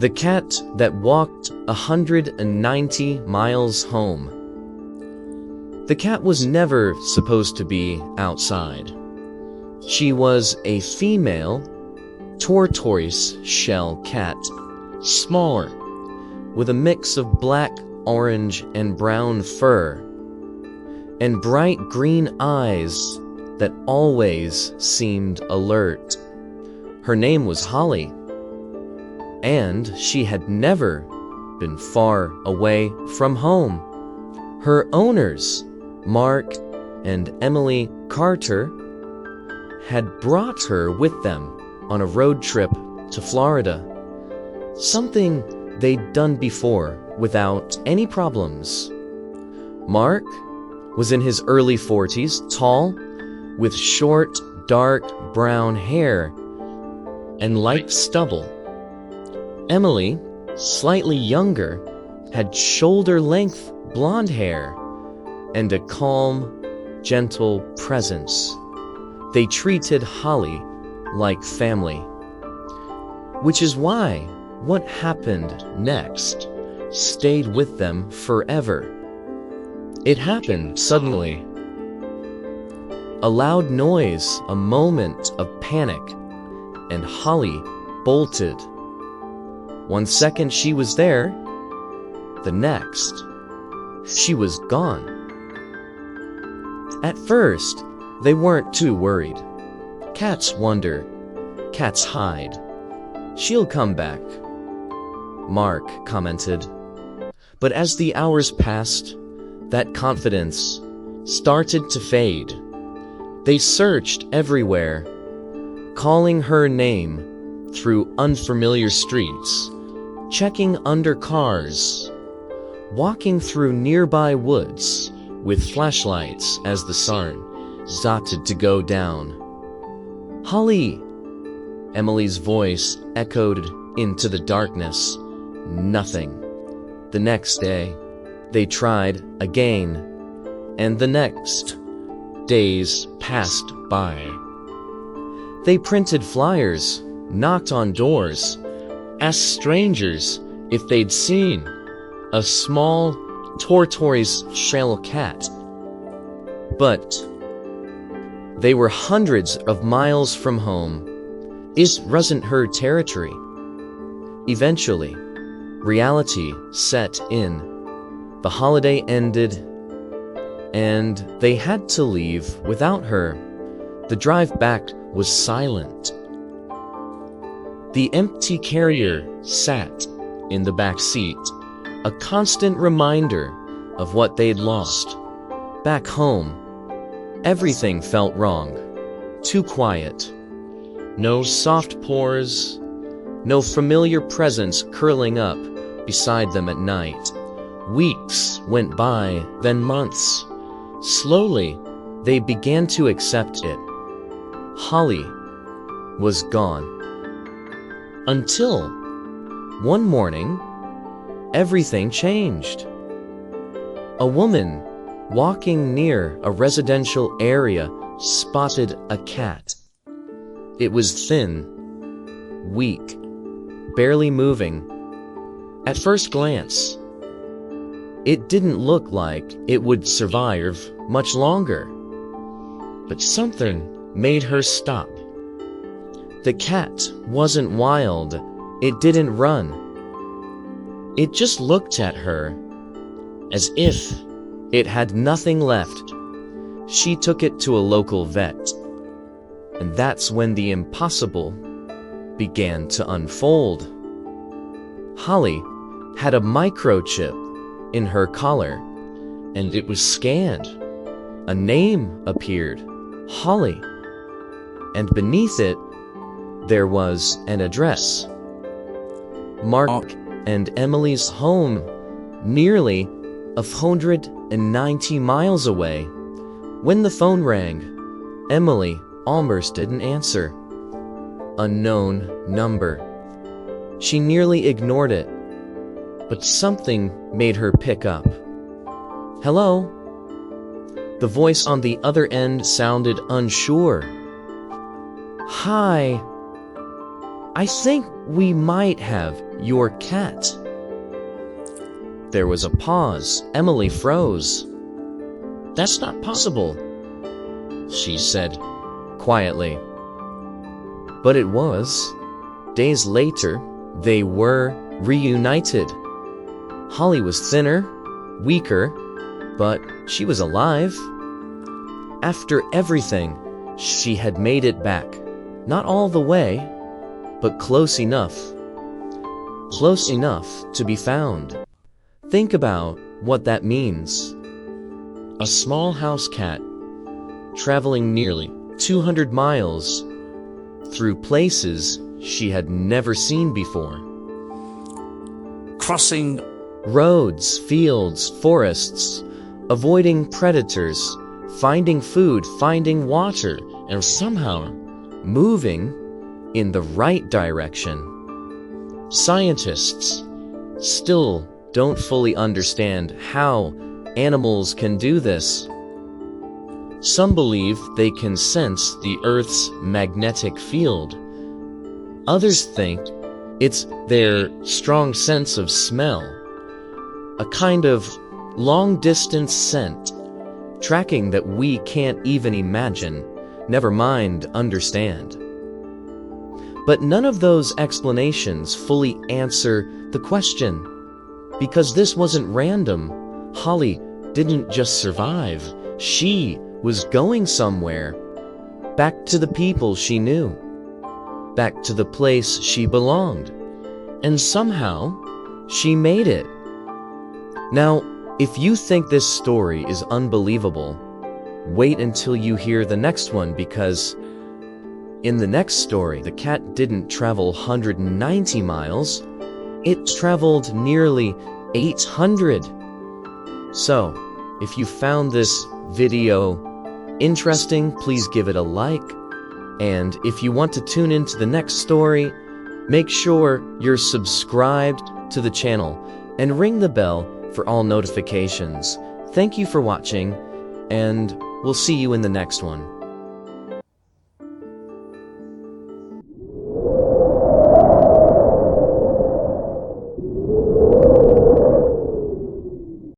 The cat that walked 190 miles home. The cat was never supposed to be outside. She was a female tortoise shell cat, smaller, with a mix of black, orange, and brown fur, and bright green eyes that always seemed alert. Her name was Holly, and she had never been far away from home. Her owners, Mark and Emily Carter, had brought her with them on a road trip to Florida, something they'd done before without any problems. Mark was in his early 40s, tall, with short, dark brown hair and light stubble. Emily, slightly younger, had shoulder-length blonde hair and a calm, gentle presence. They treated Holly like family, which is why what happened next stayed with them forever. It happened suddenly. A loud noise, a moment of panic, and Holly bolted. 1 second she was there, the next, she was gone. At first, they weren't too worried. Cats wander, cats hide. She'll come back, Mark commented. But as the hours passed, that confidence started to fade. They searched everywhere, calling her name through unfamiliar streets, checking under cars, walking through nearby woods with flashlights as the sun started to go down. Holly! Emily's voice echoed into the darkness. Nothing. The next day, they tried again, and the next. Days passed by. They printed flyers, knocked on doors, asked strangers if they'd seen a small tortoise shell cat. But they were hundreds of miles from home. It wasn't her territory. Eventually, reality set in. The holiday ended, and they had to leave without her. The drive back was silent. The empty carrier sat in the back seat, a constant reminder of what they'd lost. Back home, everything felt wrong. Too quiet. No soft pores, no familiar presence curling up beside them at night. Weeks went by, then months. Slowly, they began to accept it. Holly was gone. Until one morning, everything changed. A woman walking near a residential area spotted a cat. It was thin, weak, barely moving. At first glance, it didn't look like it would survive much longer. But something made her stop. The cat wasn't wild. It didn't run. It just looked at her as if it had nothing left. She took it to a local vet. And that's when the impossible began to unfold. Holly had a microchip in her collar, and it was scanned. A name appeared, Holly, and beneath it, there was an address. Mark and Emily's home, nearly 190 miles away. When the phone rang, Emily almost didn't answer. Unknown number. She nearly ignored it, but something made her pick up. Hello? The voice on the other end sounded unsure. Hi. I think we might have your cat." There was a pause. Emily froze. "That's not possible," she said quietly. But it was. Days later, they were reunited. Holly was thinner, weaker, but she was alive. After everything, she had made it back. Not all the way, but close enough. Close enough to be found. Think about what that means. A small house cat, traveling nearly 200 miles through places she had never seen before. Crossing roads, fields, forests, avoiding predators, finding food, finding water, and somehow moving in the right direction. Scientists still don't fully understand how animals can do this. Some believe they can sense the Earth's magnetic field. Others think it's their strong sense of smell, a kind of long-distance scent, tracking that we can't even imagine, never mind understand. But none of those explanations fully answer the question, because this wasn't random. Holly didn't just survive. She was going somewhere, back to the people she knew, back to the place she belonged, and somehow she made it. Now, if you think this story is unbelievable, wait until you hear the next one, because in the next story, the cat didn't travel 190 miles, it traveled nearly 800. So, if you found this video interesting, please give it a like. And if you want to tune into the next story, make sure you're subscribed to the channel and ring the bell for all notifications. Thank you for watching, and we'll see you in the next one.